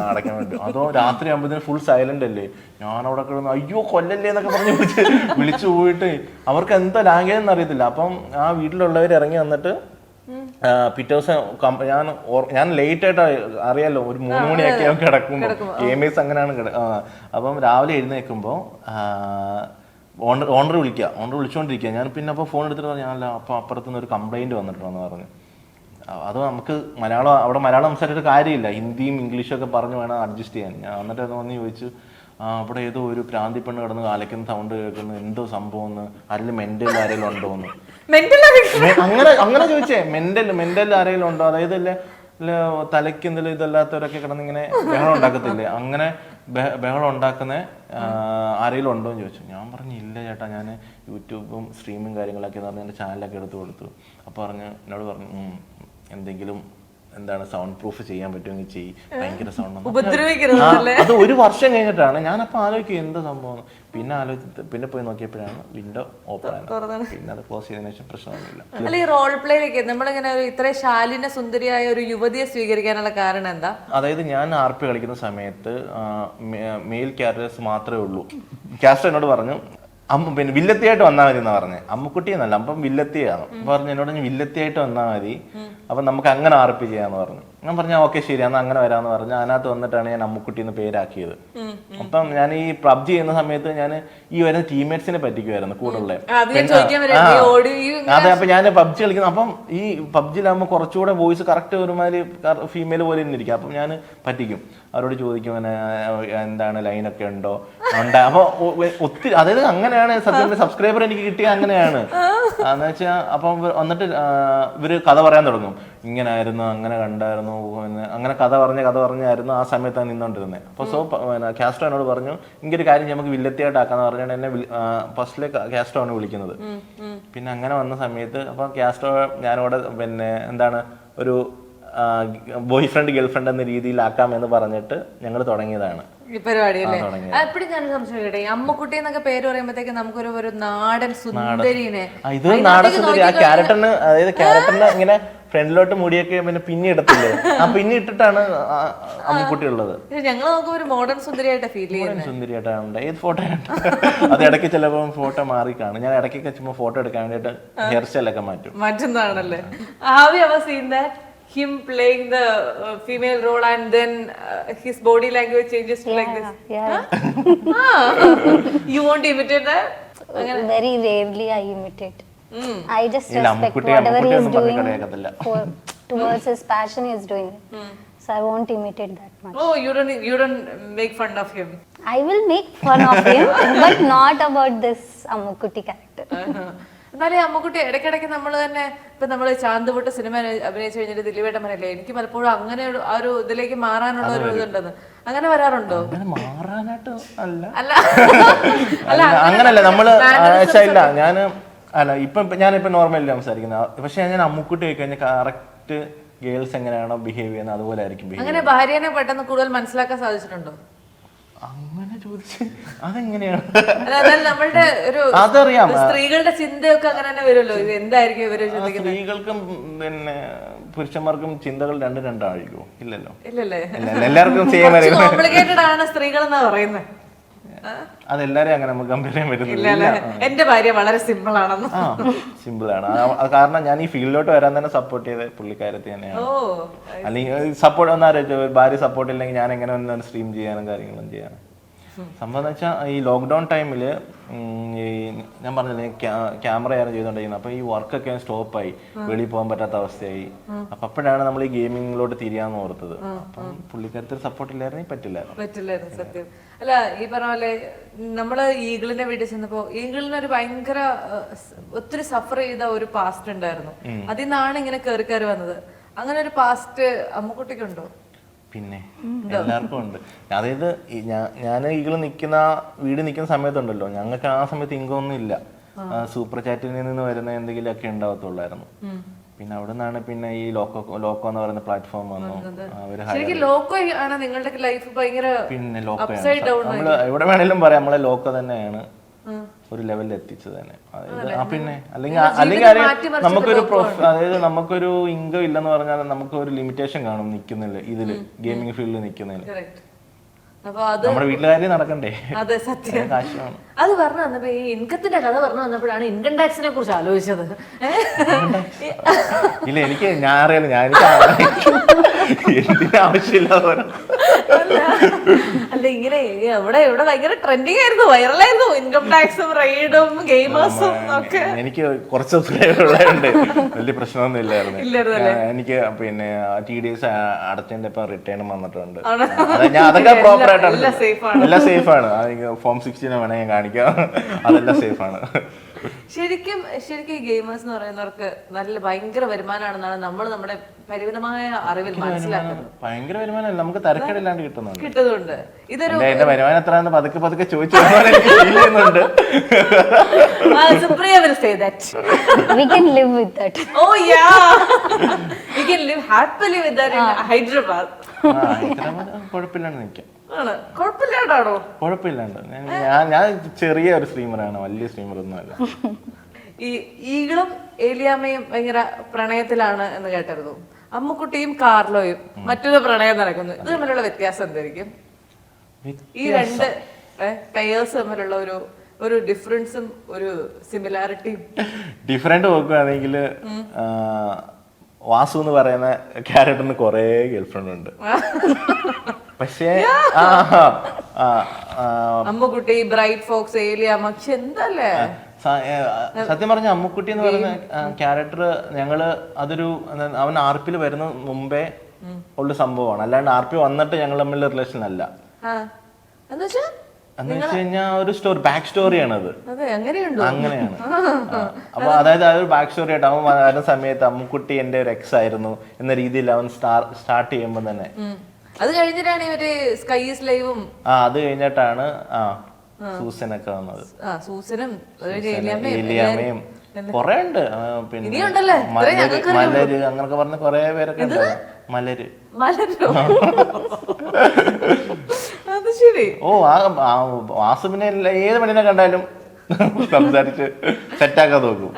അടയ്ക്കാൻ വേണ്ടി. അതോ രാത്രി ആകുമ്പോഴത്തേന് ഫുൾ സൈലന്റ് അല്ലേ, ഞാൻ അവിടെ കിടന്ന് അയ്യോ കൊല്ലല്ലേ എന്നൊക്കെ പറഞ്ഞ് വിളിച്ചു പോയിട്ട് അവർക്ക് എന്താ ലാംഗ്വേജ് എന്ന് അറിയത്തില്ല. അപ്പം ആ വീട്ടിലുള്ളവർ ഇറങ്ങി വന്നിട്ട് പിറ്റേ ദിവസം ഞാൻ ലേറ്റ് ആയിട്ട് അറിയാലോ, ഒരു 3 മണിയൊക്കെ കിടക്കുമ്പോൾ ഗെയിമേഴ്സ് അങ്ങനെയാണ് അപ്പം രാവിലെ എഴുന്നേൽക്കുമ്പോൾ ഓണർ വിളിച്ചുകൊണ്ടിരിക്കുക. ഞാൻ പിന്നെ അപ്പോൾ ഫോൺ എടുത്തിട്ട് പറഞ്ഞാൽ അപ്പോൾ അപ്പുറത്തുനിന്ന് ഒരു കംപ്ലൈൻറ്റ് വന്നിട്ടുണ്ടെന്ന് പറഞ്ഞു. അത് നമുക്ക് അവിടെ മലയാളം സംസാരിച്ചിട്ട് കാര്യമില്ല, ഹിന്ദിയും ഇംഗ്ലീഷും ഒക്കെ പറഞ്ഞു വേണം അഡ്ജസ്റ്റ് ചെയ്യാൻ. ഞാൻ എന്നിട്ട് വന്ന് ചോദിച്ചു, അവിടെ ഏതോ ഒരു പ്രാന്തി പെണ്ണ് കിടന്ന് അലക്കുന്ന സൗണ്ട് കേൾക്കുന്നു, എന്തോ സംഭവം എന്ന്, ആരെങ്കിലും മെന്റൽ ആരെങ്കിലും ഉണ്ടോ എന്ന് അങ്ങനെ ചോദിച്ചേ. മെന്റൽ ആരെങ്കിലും ഉണ്ടോ, അതായത് തലയ്ക്ക് എന്തെങ്കിലും ഇതല്ലാത്തവരൊക്കെ കിടന്നിങ്ങനെ ബഹളം ഉണ്ടാക്കത്തില്ലേ, അങ്ങനെ ബഹളം ഉണ്ടാക്കുന്ന ആരെങ്കിലും ഉണ്ടോ എന്ന് ചോദിച്ചു. ഞാൻ പറഞ്ഞു ഇല്ല ചേട്ടാ, ഞാൻ യൂട്യൂബും സ്ട്രീമും കാര്യങ്ങളൊക്കെ പറഞ്ഞ് എൻ്റെ ചാനലൊക്കെ എടുത്തു കൊടുത്തു. അപ്പോൾ എന്നോട് പറഞ്ഞു എന്തെങ്കിലും എന്താണ് സൗണ്ട് പ്രൂഫ് ചെയ്യാൻ പറ്റുമെങ്കിൽ ചെയ്യും, ഭയങ്കര സൗണ്ട്. അത് 1 വർഷം കഴിഞ്ഞിട്ടാണ് ഞാനപ്പോ ആലോചിക്കും എന്താ സംഭവം. പിന്നെ പോയി നോക്കിയപ്പോഴാണ് വിൻഡോ ഓപ്പൺ ആണ്. പിന്നെ അത് ക്ലോസ് ചെയ്തതിനു ശേഷം പ്രശ്നമൊന്നുമില്ല. അല്ല, ഈ റോൾ പ്ലേയിലേക്ക് നമ്മളിങ്ങനെ ഇത്ര ശാലിന സുന്ദരിയായ ഒരു യുവതിയെ സ്വീകരിക്കാനുള്ള കാരണം എന്താ? അതായത് ഞാൻ RP കളിക്കുന്ന സമയത്ത് മെയിൽ ക്യാരക്ടേഴ്സ് മാത്രമേ ഉള്ളൂ. കാസ്റ്റർ എന്നോട് പറഞ്ഞു പിന്നെ വില്ലത്തിയായിട്ട് വന്നാൽ മതി എന്നാ പറഞ്ഞത്. അമ്മുക്കുട്ടി എന്നല്ല, അപ്പം വില്ലത്തിയാണ് പറഞ്ഞു. എന്നോട് വില്ലത്തിയായിട്ട് വന്നാൽ മതി, അപ്പം നമുക്ക് അങ്ങനെ RP ചെയ്യാന്ന് പറഞ്ഞു. ഞാൻ പറഞ്ഞ ഓക്കെ ശരി എന്നാ അങ്ങനെ വരാമെന്ന് പറഞ്ഞു. അതിനകത്ത് വന്നിട്ടാണ് ഞാൻ അമ്മുക്കുട്ടി എന്ന് പേരാക്കിയത്. അപ്പം ഞാൻ ഈ PUBG ചെയ്യുന്ന സമയത്ത് ഞാൻ ഈ വരുന്ന ടീംമേറ്റ്സിനെ പറ്റിക്കുമായിരുന്നു കൂടുതലുള്ള. അതെ, അപ്പൊ ഞാൻ PUBG കളിക്കുന്നു. അപ്പം ഈ PUBGയിലാകുമ്പോൾ കുറച്ചുകൂടെ വോയിസ് കറക്റ്റ് ഒരുമാതിരി ഫീമെയിൽ പോലെ തന്നെ ഇരിക്കും. അപ്പം ഞാൻ പറ്റിക്കും, അവരോട് ചോദിക്കും എന്താണ് ലൈനൊക്കെ ഉണ്ടോ അപ്പൊ ഒത്തിരി, അതായത് അങ്ങനെയാണ് സത്യം സബ്സ്ക്രൈബർ എനിക്ക് കിട്ടിയ അങ്ങനെയാണ് എന്ന് വെച്ചാൽ. അപ്പം വന്നിട്ട് ഇവര് കഥ പറയാൻ തുടങ്ങും, ഇങ്ങനെ ആയിരുന്നു, അങ്ങനെ കണ്ടായിരുന്നു, അങ്ങനെ കഥ പറഞ്ഞായിരുന്നു. ആ സമയത്താണ് നിന്നോണ്ടിരുന്നത്. അപ്പോൾ കാസ്റ്റർ എന്നോട് പറഞ്ഞു ഇങ്ങനൊരു കാര്യം നമുക്ക് വില്ലത്തിയായിട്ട് ആക്കാന്ന് പറഞ്ഞാൽ എന്നെ ഫസ്റ്റിലെ കാസ്റ്റർ ആണ് വിളിക്കുന്നത്. പിന്നെ അങ്ങനെ വന്ന സമയത്ത് അപ്പൊ കാസ്റ്റർ ഞാനോട് പിന്നെ എന്താണ് ഒരു ബോയ് ഫ്രണ്ട് ഗേൾ ഫ്രണ്ട് എന്ന രീതിയിലാക്കാം എന്ന് പറഞ്ഞിട്ട് ഞങ്ങൾ തുടങ്ങിയതാണ് ഈ പരിപാടി അല്ലേ. എപ്പോഴും ഞാൻ സംശയിക്കട്ടെ, അമ്മുക്കുട്ടി എന്നൊക്കെ പേര് പറയുമ്പോഴത്തേക്ക് നമുക്കൊരു നാടൻ സുന്ദരിനെ, ഇത് നാടൻ സുന്ദരി ആ ക്യാരക്ടറിന്, അതായത് ക്യാരക്ടറിന് ഇങ്ങനെ ഫ്രണ്ടിലോട്ട് മുടിയൊക്കെ പിന്നെ പിന്നിടത്തില്ലേ, ആ പിന്നിട്ടിട്ടാണ് അമ്മുക്കുട്ടി ഉള്ളത്. ഞങ്ങൾ നോക്കുമ്പോൾ ഒരു മോഡേൺ സുന്ദരിയായിട്ട് ഫീൽ ചെയ്യുന്നത്. സുന്ദരിയായിട്ടുണ്ട്. ഏത് ഫോട്ടോ അത് ഇടയ്ക്ക് ചിലപ്പോൾ ഫോട്ടോ മാറി കാണും. ഞാൻ ഇടയ്ക്കൊക്കെ ചുമ്മാ ഫോട്ടോ എടുക്കാൻ വേണ്ടിയിട്ട് hair സ്റ്റൈലൊക്കെ മാറ്റുന്നതാണല്ലേ. Have you ever seen that? Him playing the female role and then his body language changes to like this. You won't imitate that? Very rarely I imitate. I just respect whatever he is doing towards his passion he is doing. So I won't imitate that much. Oh, you don't make fun of him. I will make fun of him, but not about this Ammukkutti character. എന്നാലും അമ്മുക്കുട്ടി ഇടയ്ക്കിടയ്ക്ക് നമ്മൾ തന്നെ ഇപ്പൊ നമ്മള് Chanthupottu cinema അഭിനയിച്ചു കഴിഞ്ഞിട്ട് ദിലീപേട്ടൻ പറയല്ലേ, എനിക്ക് പലപ്പോഴും അങ്ങനെ ആ ഒരു ഇതിലേക്ക് മാറാനുള്ള ഒരു ഇതുണ്ടെന്ന്. അങ്ങനെ വരാറുണ്ടോ? മാറാനായിട്ട് അല്ല അങ്ങനല്ല നമ്മള് ഇല്ല. ഞാന് ഞാനിപ്പോ നോർമലി സംസാരിക്കുന്നത്. പക്ഷെ ഞാൻ അമ്മുക്കുട്ടി ആയി കഴിഞ്ഞാൽ കറക്റ്റ് ഗേൾസ് എങ്ങനെയാണോ ബിഹേവ് ചെയ്യുന്നത് അതുപോലെ ആയിരിക്കും. അങ്ങനെ ഭാര്യനെ പെട്ടെന്ന് കൂടുതൽ മനസ്സിലാക്കാൻ സാധിച്ചിട്ടുണ്ടോ? അങ്ങനെ ചോദിച്ചു അതെങ്ങനെയാണ്? നമ്മളുടെ ഒരു അതറിയാം, സ്ത്രീകളുടെ ചിന്തയൊക്കെ അങ്ങനെ തന്നെ വരുമല്ലോ. എന്തായിരിക്കും ഇവര് സ്ത്രീകൾക്കും പിന്നെ പുരുഷന്മാർക്കും ചിന്തകൾ രണ്ടായിരിക്കുമോ? ഇല്ലല്ലോ. ഇല്ലല്ലേ, എല്ലാവർക്കും ചെയ്യാൻ കോംപ്ലിക്കേറ്റഡ് ആണ് സ്ത്രീകൾ എന്നാ പറയുന്നത്. അതെല്ലാരെയും അങ്ങനെ നമുക്ക് കമ്പയർ ചെയ്യാൻ പറ്റുന്നില്ല. എന്റെ ഭാര്യ വളരെ സിമ്പിൾ ആണെന്ന്. സിമ്പിൾ ആണ്. കാരണം ഞാൻ ഈ ഫീൽഡിലോട്ട് വരാൻ തന്നെ സപ്പോർട്ട് ചെയ്ത പുള്ളിക്കാരത്തി തന്നെയാണ്. അല്ലെങ്കിൽ സപ്പോർട്ട് ഭാര്യ സപ്പോർട്ട് ഇല്ലെങ്കിൽ ഞാൻ എങ്ങനെ ഒന്നും സ്ട്രീം ചെയ്യാനും കാര്യങ്ങളും ചെയ്യാനും. സംഭവം എന്ന് വെച്ചാൽ ഈ ലോക്ക്ഡൌൺ ടൈമിൽ ഈ ഞാൻ പറഞ്ഞില്ലേ ക്യാമറയാണ് ചെയ്തുകൊണ്ടിരിക്കുന്നത്. അപ്പൊ ഈ വർക്കൊക്കെ സ്റ്റോപ്പായി, വെളിയിൽ പോകാൻ പറ്റാത്ത അവസ്ഥയായി. അപ്പൊ അപ്പോഴാണ് നമ്മൾ ഈ ഗെയിമിങ്ങിലോട്ട് തിരിയാന്ന് ഓർത്തത്. അപ്പം പുള്ളിക്കാരത്തിൽ സപ്പോർട്ട് ഇല്ലായിരുന്നെങ്കിൽ പറ്റില്ലായിരുന്നു. സത്യം. അല്ല, ഈ പറഞ്ഞ പോലെ നമ്മള് ഈഗിളിന്റെ വീട്ടിൽ ചെന്നപ്പോ ഈഗിളിന് ഒരു ഭയങ്കര ഒത്തിരി സഫർ ചെയ്ത ഒരു പാസ്റ്റ് ഉണ്ടായിരുന്നു. അതിൽ നിന്നാണ് ഇങ്ങനെ കയറി വന്നത്. അങ്ങനെ ഒരു പാസ്റ്റ് അമ്മുക്കുട്ടിക്കുണ്ടോ? പിന്നെ എല്ലാവർക്കും ഉണ്ട്. അതായത് ഞാൻ ഈഗിൾ വീട് നിൽക്കുന്ന സമയത്തുണ്ടല്ലോ, ഞങ്ങൾക്ക് ആ സമയത്ത് ഇൻകം ഇല്ല. സൂപ്പർ ചാറ്റിൽ നിന്ന് വരുന്ന എന്തെങ്കിലും ഒക്കെ ഉണ്ടാവത്തുള്ളായിരുന്നു. പിന്നെ അവിടെ നിന്നാണ് പിന്നെ ഈ ലോക്കോ എന്ന് പറയുന്ന പ്ലാറ്റ്ഫോം വന്നു. പിന്നെ ലോക്കോ നമ്മള് എവിടെ വേണേലും പറയാം നമ്മളെ ലോക്കോ തന്നെയാണ്. ഒരു ലെവലിൽ എത്തിച്ചത് തന്നെ. അതായത് പിന്നെ അല്ലെങ്കിൽ നമുക്കൊരു അതായത് നമുക്കൊരു ഇൻകം ഇല്ലെന്ന് പറഞ്ഞാൽ നമുക്ക് ഒരു ലിമിറ്റേഷൻ കാണും നിൽക്കുന്നില്ല ഇതില് ഗെയിമിംഗ് ഫീൽഡിൽ നിൽക്കുന്നതിൽ. അപ്പൊ അത് നമ്മുടെ വീട്ടിലെ നടക്കണ്ടേ? അതെ, സത്യം. കാശാണ്. അത് പറഞ്ഞു വന്നപ്പോ ഈ ഇൻകത്തിന്റെ കഥ പറഞ്ഞു വന്നപ്പോഴാണ് ഇൻകം ടാക്സിനെ കുറിച്ച് ആലോചിച്ചത്. ഇല്ല, ഞാൻ അറിയാലോ, എന്തിനാവശ്യമില്ലാതെ അല്ല, ഇങ്ങനെ ഇവിടെ ഭയങ്കര ട്രെൻഡിങ് ആയിരുന്നു, വൈറലായിരുന്നു ഇൻകം ടാക്സും റെയ്ഡും ഗെയിമേഴ്സും ഒക്കെ. എനിക്ക് കുറച്ച് ഉള്ളതുകൊണ്ട് വലിയ പ്രശ്നമൊന്നും ഇല്ലായിരുന്നു. എനിക്ക് പിന്നെ TDS അടച്ചതിന്റെ ഇപ്പൊ റിട്ടേൺ വന്നിട്ടുണ്ട്. ഞാൻ അതൊക്കെ പ്രോപ്പർ ആയിട്ടാണ്, എല്ലാം സേഫ് ആണ്. ഫോം 16 വേണമെങ്കിൽ ഞാൻ കാണിക്കാം, അതെല്ലാം സേഫ് ആണ്. ശരിക്കും ഈ ഗെയിമേഴ്സ് എന്ന് പറയുന്നവർക്ക് ഭയങ്കര വരുമാനമാണെന്നാണ് നമ്മൾ നമ്മുടെ പരിമിതമായ അറിവിൽ മനസ്സിലാക്കുന്നത്. ഭയങ്കര വരുമാനമല്ല, നമുക്ക് തരക്കേടില്ലാണ്ട് കിട്ടുന്നുണ്ട്. ഇതൊരു എന്റെ വരുമാനം എത്രയാണെന്ന് പതുക്കെ ചോദിച്ചു ചെയ്യുന്നുണ്ട്. Supriya will say that. We can live with that. Oh yeah, we can live happily with that in Hyderabad. കുഴപ്പമില്ലാണ്ട് നിൽക്കാം. കുഴപ്പമില്ലാണ്ടാണോ? കുഴപ്പമില്ലാണ്ട്. ഞാൻ ചെറിയ ഒരു സ്ട്രീമറാണ്, വലിയ സ്ട്രീമർ ഒന്നും അല്ല. ഈ ഈഗിളും ഏലിയാമ്മയും ഭയങ്കര പ്രണയത്തിലാണ് എന്ന് കേട്ടിരുന്നു. അമ്മുക്കുട്ടിയും കാർലോയും മറ്റൊരു പ്രണയം നടക്കുന്നു. ഇത് തമ്മിലുള്ള വ്യത്യാസം എന്തായിരിക്കും? ഈ രണ്ട് പെയേഴ്സ് തമ്മിലുള്ള ഒരു ഡിഫറൻസും ഒരു സിമിലാരിറ്റിയും. ഡിഫറെന്റ് നോക്കുകയാണെങ്കിൽ വാസു എന്ന് പറയുന്ന ക്യാരക്ടറിന് കുറെ ഗേൾഫ്രണ്ട് ഉണ്ട്. പക്ഷേ അമ്മുക്കുട്ടി, ബ്രൈറ്റ് ഫോക്സ്, ഏലിയാമ്മ എന്തല്ലേ. സത്യം പറഞ്ഞ അമ്മുക്കുട്ടി എന്ന് പറയുന്ന ക്യാരക്ടർ അവൻ RP വരുന്ന മുമ്പേ ഉള്ള സംഭവമാണ്. അല്ലാണ്ട് RP വന്നിട്ട് ഞങ്ങൾ തമ്മിലുള്ള റിലേഷൻ അല്ല. എന്ന് വെച്ച് കഴിഞ്ഞാൽ ഒരു ബാക്ക് സ്റ്റോറിയാണ് അത്. അങ്ങനെയാണ്. അപ്പൊ അതായത് ആ ഒരു ബാക്ക് സ്റ്റോറി ആയിട്ട് അവൻ വരുന്ന സമയത്ത് അമ്മുക്കുട്ടി എന്റെ ഒരു എക്സ് ആയിരുന്നു എന്ന രീതിയിൽ അവൻ സ്റ്റാർട്ട് ചെയ്യുമ്പോ തന്നെ അത് കഴിഞ്ഞിട്ടാണ് ഇവര് സ്കൈ ഈസ് ലൈവും അത് കഴിഞ്ഞിട്ടാണ് സൂസനൊക്കെ വന്നത്. സൂസനും ഏലിയാമ്മയും കൊറേ ഉണ്ട്. പിന്നെ മലര് അങ്ങനൊക്കെ പറഞ്ഞ കൊറേ പേരൊക്കെ ഉണ്ട്. മലര് വാസുവിനെ ഏത് മണിനെ കണ്ടാലും സംസാരിച്ച് സെറ്റാക്കാൻ നോക്കും.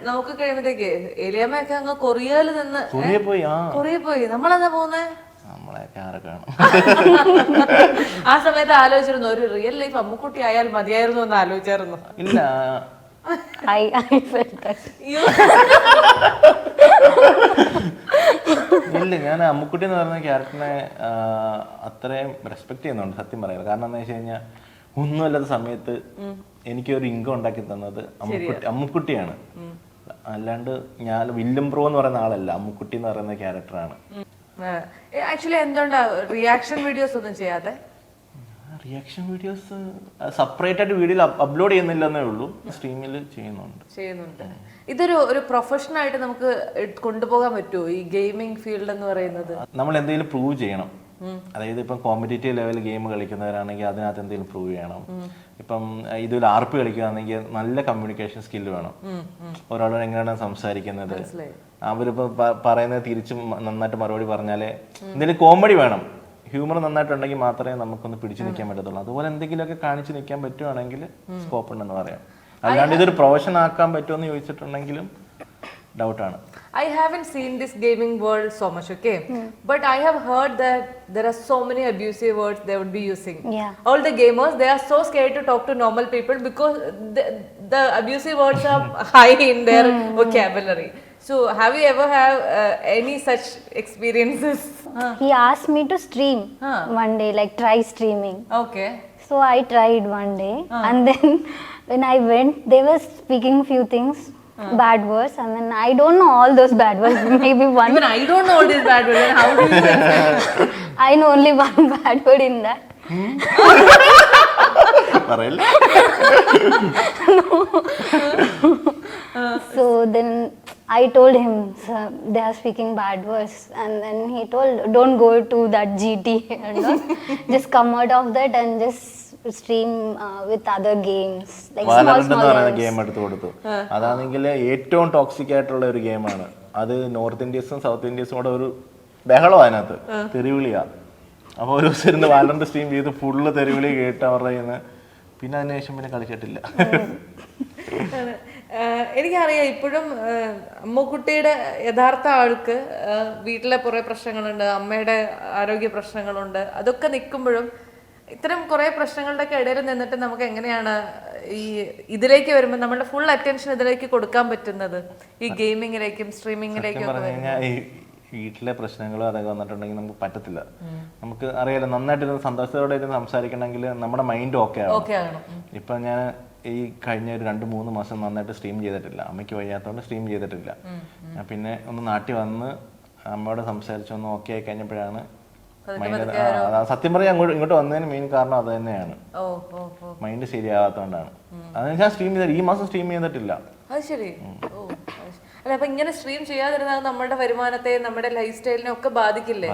നോക്കി കഴിയുമ്പോഴത്തേക്ക് ഏലിയാമ്മയൊക്കെ അങ്ങ് കൊറിയയില് നിന്ന് കൊറിയ പോയി. നമ്മളെന്താ പോകുന്നേ? ആ സമയത്ത് ആലോചിച്ചിരുന്നു ഒരു റിയൽ ലൈഫ് അമ്മുക്കുട്ടി ആയാൽ മതിയായിരുന്നു എന്ന് ആലോചിച്ചായിരുന്നു? ഇല്ല, ഇല്ല, ഞാൻ അമ്മുക്കുട്ടി എന്ന് പറയുന്ന ക്യാരക്ടറിനെ അത്രയും റെസ്പെക്ട് ചെയ്യുന്നുണ്ട് സത്യം പറയാം. കാരണം എന്താ വെച്ച് കഴിഞ്ഞാൽ ഒന്നുമല്ലാത്ത സമയത്ത് എനിക്കൊരു ഇൻകം ഉണ്ടാക്കി തന്നത് അമ്മുക്കുട്ടിയാണ്. അല്ലാണ്ട് ഞാൻ വില്യം ബ്രോ എന്ന് പറയുന്ന ആളല്ല, അമ്മുക്കുട്ടി എന്ന് പറയുന്ന ക്യാരക്ടറാണ്. ആക്ച്വലി എന്തുകൊണ്ടാ റിയാക്ഷൻ വീഡിയോസ് ഒന്നും ചെയ്യാതെ? റിയാക്ഷൻ വീഡിയോസ് സെപ്പറേറ്റ് ആയിട്ട് വീഡിയോയിൽ അപ്ലോഡ് ചെയ്യുന്നില്ലെന്നേ ഉള്ളൂ, സ്ട്രീമിൽ ചെയ്യുന്നുണ്ട്. ഇതൊരു പ്രൊഫഷൻ ആയിട്ട് നമുക്ക് കൊണ്ടുപോകാൻ പറ്റുമോ ഈ ഗെയിമിംഗ് ഫീൽഡ് എന്ന് പറയുന്നത്? നമ്മൾ എന്തെങ്കിലും പ്രൂവ് ചെയ്യണം. അതായത് ഇപ്പം കോമ്പറ്റേറ്റീവ് ലെവൽ ഗെയിം കളിക്കുന്നവരാണെങ്കിൽ അതിനകത്ത് എന്തെങ്കിലും പ്രൂവ് ചെയ്യണം. ഇപ്പം ഇതിൽ RP കളിക്കുകയാണെങ്കിൽ നല്ല കമ്മ്യൂണിക്കേഷൻ സ്കില്ല് വേണം. ഒരാളോട് എങ്ങനെയാണ് സംസാരിക്കുന്നത്, അവരിപ്പോ പറയുന്നത് തിരിച്ചും നന്നായിട്ട് മറുപടി പറഞ്ഞാലേ. എന്തെങ്കിലും കോമഡി വേണം, ഹ്യൂമർ നന്നായിട്ടുണ്ടെങ്കിൽ മാത്രമേ നമുക്കൊന്ന് പിടിച്ചു നിൽക്കാൻ പറ്റത്തുള്ളൂ. അതുപോലെ എന്തെങ്കിലുമൊക്കെ കാണിച്ചു നിൽക്കാൻ പറ്റുവാണെങ്കിൽ സ്കോപ്പ് ഉണ്ടെന്ന് പറയാം. അല്ലാണ്ട് ഇതൊരു പ്രൊഫഷൻ ആക്കാൻ പറ്റുമെന്ന് ചോദിച്ചിട്ടുണ്ടെങ്കിലും ഡൗട്ടാണ്. I haven't seen this gaming world so much, okay? But I have heard that there are so many abusive words they would be using. All the gamers, they are so scared to talk to normal people because the abusive words are high in their vocabulary. So have you ever have any such experiences? He asked me to stream one day, like try streaming. Okay. So I tried one day, and then when I went, they were speaking few things, bad words, and then I don't know all those bad words. Maybe one. Even I don't know all these bad words. How do you explain? I know only one bad word in that. So then I told him, sir, they are speaking bad words, and then he told, don't go to that GT and all. Just come out of that and just stream with other games, like small game എടുത്തു കൊടുത്തു. അതാണെങ്കിൽ ഏറ്റവും toxic ആയിട്ടുള്ള ഒരു ഗെയിമാണ് അത്. North ഇന്ത്യൻസും south ഇന്ത്യൻസും കൂടെ ഒരു ബഹളം അതിനകത്ത്, തെരുവിളിയാ. അപ്പോൾ ഒരു ദിവസം ഇരുന്ന് വാലന്റ് സ്ട്രീം ചെയ്ത് ഫുള്ള് തെരുവിളി കേട്ട് അവരുടെ പിന്നെ അതിനുശേഷം പിന്നെ കളിച്ചിട്ടില്ല. ആണ്. എനിക്കറിയാം ഇപ്പോഴും അമ്മുക്കുട്ടിയുടെ യഥാർത്ഥ ആൾക്ക് വീട്ടിലെ കുറേ പ്രശ്നങ്ങളുണ്ട്, അമ്മയുടെ ആരോഗ്യ പ്രശ്നങ്ങളുണ്ട്. അതൊക്കെ നിൽക്കുമ്പോഴും ഇത്തരം കുറേ പ്രശ്നങ്ങളുടെ ഒക്കെ ഇടയിൽ നിന്നിട്ട് നമുക്ക് എങ്ങനെയാണ് ഈ ഇതിലേക്ക് വരുമ്പോൾ നമ്മുടെ ഫുൾ അറ്റൻഷൻ ഇതിലേക്ക് കൊടുക്കാൻ പറ്റുന്നത്? ഈ ഗെയിമിങ്ങിലേക്കും സ്ട്രീമിങ്ങിലേക്കും ഒക്കെ പറഞ്ഞു കഴിഞ്ഞാൽ ഈ വീട്ടിലെ പ്രശ്നങ്ങളും അതൊക്കെ വന്നിട്ടുണ്ടെങ്കിൽ നമുക്ക് പറ്റത്തില്ല. നമുക്ക് അറിയാലോ, നന്നായിട്ടിരുന്ന് സന്തോഷത്തോടെ ഇരുന്ന് സംസാരിക്കണമെങ്കിൽ നമ്മുടെ മൈൻഡ് ഓക്കെ ആകണം. ഇപ്പൊ ഞാൻ ഈ കഴിഞ്ഞ ഒരു 2-3 മാസം നന്നായിട്ട് സ്ട്രീം ചെയ്തിട്ടില്ല. അമ്മയ്ക്ക് വയ്യാത്തതുകൊണ്ട് സ്ട്രീം ചെയ്തിട്ടില്ല. ഞാൻ പിന്നെ ഒന്ന് നാട്ടിൽ വന്ന് അമ്മയോട് സംസാരിച്ചൊന്ന് ഓക്കെ ആയി കഴിഞ്ഞപ്പോഴാണ് സത്യം പറഞ്ഞാൽ ഇങ്ങോട്ട് വന്നതിന് മെയിൻ കാരണം അത് തന്നെയാണ്. മൈൻഡ് ശരിയാകാത്തതുകൊണ്ടാണ്. അത് ഞാൻ സ്ട്രീം ചെയ്തിട്ട് ഈ മാസം സ്ട്രീം ചെയ്തിട്ടില്ല. അത് ശരി. അല്ല, അപ്പൊ ഇങ്ങനെ സ്ട്രീം ചെയ്യാതിരുന്നാൽ നമ്മുടെ വരുമാനത്തെ നമ്മുടെ ലൈഫ് സ്റ്റൈലിനെ ഒക്കെ ബാധിക്കില്ലേ?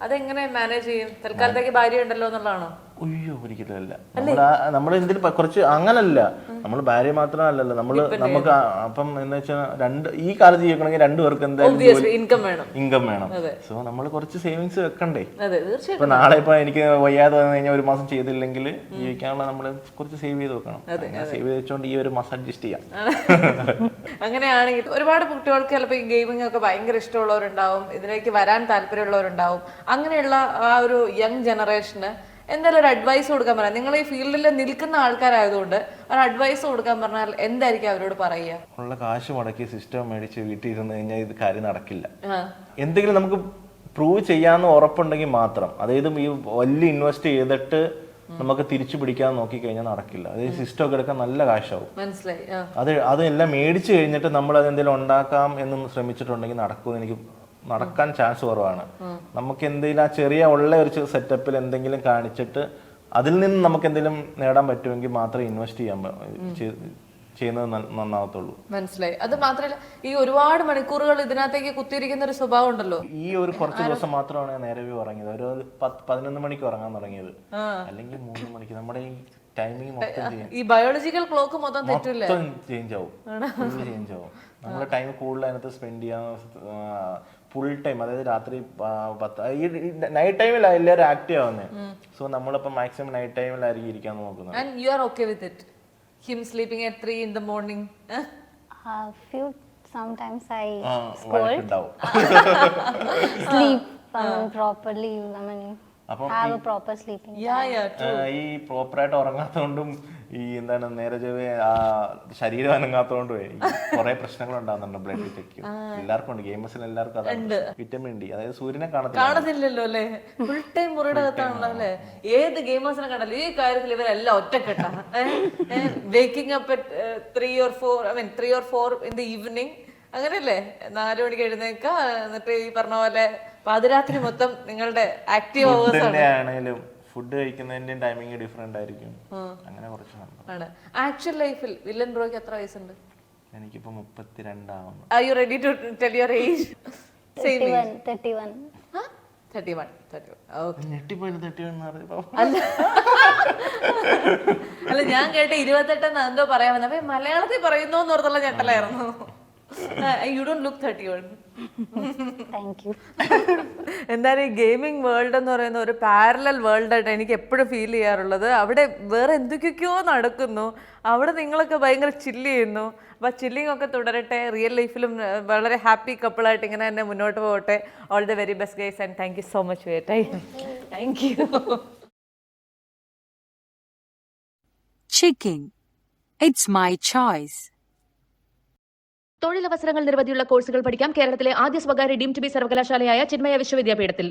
അതെങ്ങനെ മാനേജ് ചെയ്യും? തൽക്കാലത്തേക്ക് ഭാര്യ ഉണ്ടല്ലോ എന്നുള്ളതാണോ? അയ്യോ, ഒരിക്കലല്ല. നമ്മൾ എന്തിന് കുറച്ച് അങ്ങനല്ല, നമ്മൾ ഭാര്യ മാത്രമല്ലല്ലോ നമുക്ക് അപ്പം എന്ന് വെച്ചാൽ ഈ കാലത്ത് ജീവിക്കണമെങ്കിൽ 2 പേർക്ക് എന്തായാലും ഇൻകം വേണം. സോ നമ്മൾ കുറച്ച് സേവിങ്സ് വെക്കണ്ടേ? ഇപ്പൊ നാളെ ഇപ്പൊ എനിക്ക് വയ്യാതെ വന്നു കഴിഞ്ഞാൽ 1 മാസം ചെയ്തില്ലെങ്കിൽ ജീവിക്കാനുള്ള നമ്മൾ കുറച്ച് സേവ് ചെയ്ത് വെക്കണം. സേവ് ചെയ്ത് വെച്ചോണ്ട് ഈ 1 മാസം അഡ്ജസ്റ്റ് ചെയ്യാം. അങ്ങനെയാണെങ്കിൽ ഒരുപാട് കുട്ടികൾക്ക് ചിലപ്പോൾ ഈ ഗെയിമിംഗ് ഒക്കെ ഭയങ്കര ഇഷ്ടമുള്ളവരുണ്ടാവും, ഇതിലേക്ക് വരാൻ താല്പര്യമുള്ളവരുണ്ടാവും. അങ്ങനെയുള്ള ആ ഒരു യങ് ജനറേഷന് എന്തായാലും ഒരു അഡ്വൈസ് കൊടുക്കാൻ പറഞ്ഞാൽ, നിങ്ങൾ ഈ ഫീൽഡിൽ നിൽക്കുന്ന ആൾക്കാരായതുകൊണ്ട് ഒരു അഡ്വൈസ് കൊടുക്കാൻ പറഞ്ഞാൽ എന്തായിരിക്കും അവരോട് പറയുക? ഉള്ള കാശ് മുടക്കി സിസ്റ്റം മേടിച്ച് വീട്ടിൽ ഇരുന്ന് കഴിഞ്ഞാൽ ഇത് കാര്യം നടക്കില്ല. എന്തെങ്കിലും നമുക്ക് പ്രൂവ് ചെയ്യാന്ന് ഉറപ്പുണ്ടെങ്കിൽ മാത്രം, അതായത് ഈ വലിയ ഇൻവെസ്റ്റ് ചെയ്തിട്ട് നമുക്ക് തിരിച്ചു പിടിക്കാൻ നോക്കി കഴിഞ്ഞാൽ നടക്കില്ല. അതായത് സിസ്റ്റം ഒക്കെ എടുക്കാൻ നല്ല കാശാവും. മനസ്സിലായി. അതെല്ലാം മേടിച്ചു കഴിഞ്ഞിട്ട് നമ്മൾ അതെന്തെങ്കിലും ഉണ്ടാക്കാം എന്ന് ശ്രമിച്ചിട്ടുണ്ടെങ്കിൽ നടക്കുമെന്ന് എനിക്ക് നടക്കാൻ ചാൻസ് കുറവാണ്. നമുക്ക് എന്തെങ്കിലും ആ ചെറിയ ഉള്ള ഒരു സെറ്റപ്പിൽ എന്തെങ്കിലും കാണിച്ചിട്ട് അതിൽ നിന്ന് നമുക്ക് എന്തെങ്കിലും നേടാൻ പറ്റുമെങ്കിൽ മാത്രമേ ഇൻവെസ്റ്റ് ചെയ്യുന്നത് നന്നാവത്തുള്ളൂ. മനസ്സിലായി. അത് മാത്രമല്ല, ഈ ഒരുപാട് മണിക്കൂറുകൾ ഇതിനകത്തേക്ക് കുത്തിയിരിക്കുന്ന ഒരു സ്വഭാവം ഉണ്ടല്ലോ. ഈ ഒരു കുറച്ച് ദിവസം മാത്രമാണ് നേരെ ഉറങ്ങിയത്. ഒരു 11 മണിക്ക് ഉറങ്ങാൻ തുടങ്ങിയത്, അല്ലെങ്കിൽ 3 മണിക്ക്. നമ്മുടെ ഈ ടൈമിങ് മൊത്തം ഈ ബയോളജിക്കൽ ക്ലോക്ക് മൊത്തം തെറ്റില്ല, ചേഞ്ച് ആവും. നമ്മുടെ ടൈം കൂടുതൽ അതിനകത്ത് സ്പെൻഡ് ചെയ്യാൻ ഫുൾ ടൈം, അതായത് രാത്രി 10 ഈ നൈറ്റ് ടൈമിലാണ് എല്ലാവരും ആക്റ്റീവ് ആവുന്നത്. സോ നമ്മളിപ്പോ മാക്സിമം നൈറ്റ് ടൈമിലായിരിക്കും ഇരിക്കാൻ നോക്കുന്നത്. And you are okay with it? Him sleeping at 3 in the morning? Sometimes I scold. Sleep properly. Have a proper sleeping. Yeah, ഈ പ്രോപ്പറായിട്ട് ഉറങ്ങാത്തതുകൊണ്ടും ഈ എന്താണ് നേരെ ശരീരം അനങ്ങാത്തതുകൊണ്ടും കുറെ പ്രശ്നങ്ങൾ ഉണ്ടാകുന്നുണ്ട്. ബ്ലഡ് ചെക്ക് എല്ലാവർക്കും ഉണ്ട്, ഗെയിമേഴ്സിന് എല്ലാവർക്കും അതാണ്. വിറ്റമിൻ ഡി, അതായത് സൂര്യനെ കാണുന്നില്ലല്ലോ അല്ലേ? ഫുൾ ടൈം മുറിയുടെ അകത്താണല്ലോ അല്ലേ? ഏത് ഗെയിമേഴ്സിനെ കണ്ടാലും ഈ കാര്യത്തിൽ ഇവരെല്ലാം ഒറ്റക്കെട്ടാണ്. Waking up at 3 or 4 in the evening, അങ്ങനെയല്ലേ? 4 മണിക്ക് എഴുന്നേക്ക, എന്നിട്ട് ഈ പറഞ്ഞ പോലെ പാതിരാത്രി മൊത്തം നിങ്ങളുടെ ആക്റ്റീവ് ആണെങ്കിലും ഫുഡ് കഴിക്കുന്നതിന്റെ ടൈമിംഗ് ഡിഫറെന്റ് ആയിരിക്കും. അങ്ങനെ കുറച്ച് ആണ്. ആക്ച്വൽ ലൈഫിൽ വില്ലൻ ബ്രോയ്ക്ക് എത്ര വയസ്സുണ്ട്? എനിക്കിപ്പോ 32 ആവുന്നു. Are you ready to tell your age? 31. 31. Okay. അല്ല, ഞാൻ കേട്ട 28 എന്തോ പറയാൻ വന്ന, അപ്പൊ മലയാളത്തിൽ പറയുന്നു എന്ന് ഓർത്തുള്ള ഞെട്ടലായിരുന്നു. You don't look 31. Thank you. എന്തായാലും ഈ ഗെയിമിംഗ് വേൾഡ് എന്ന് പറയുന്ന ഒരു പാരലൽ വേൾഡായിട്ട് എനിക്ക് എപ്പോഴും ഫീൽ ചെയ്യാറുള്ളത്. അവിടെ വേറെ എന്തൊക്കെയൊക്കെയോ നടക്കുന്നു, അവിടെ നിങ്ങളൊക്കെ ഭയങ്കര ചില്ല് ചെയ്യുന്നു. അപ്പോൾ ചില്ലിങ് ഒക്കെ തുടരട്ടെ. റിയൽ ലൈഫിലും വളരെ ഹാപ്പി കപ്പിളായിട്ട് ഇങ്ങനെ തന്നെ മുന്നോട്ട് പോകട്ടെ. All the very best guys and thank you so much for your time. Thank you. Chicken. It's my choice. തൊഴിലവസരങ്ങൾ നിരവധിയുള്ള കോഴ്സുകൾ പഠിക്കാം കേരളത്തിലെ ആദ്യ സ്വകാര്യ ഡീംഡ് ടു ബി സർവകലാശാലയായ ചിന്മയ വിശ്വവിദ്യാപീഠത്തിൽ.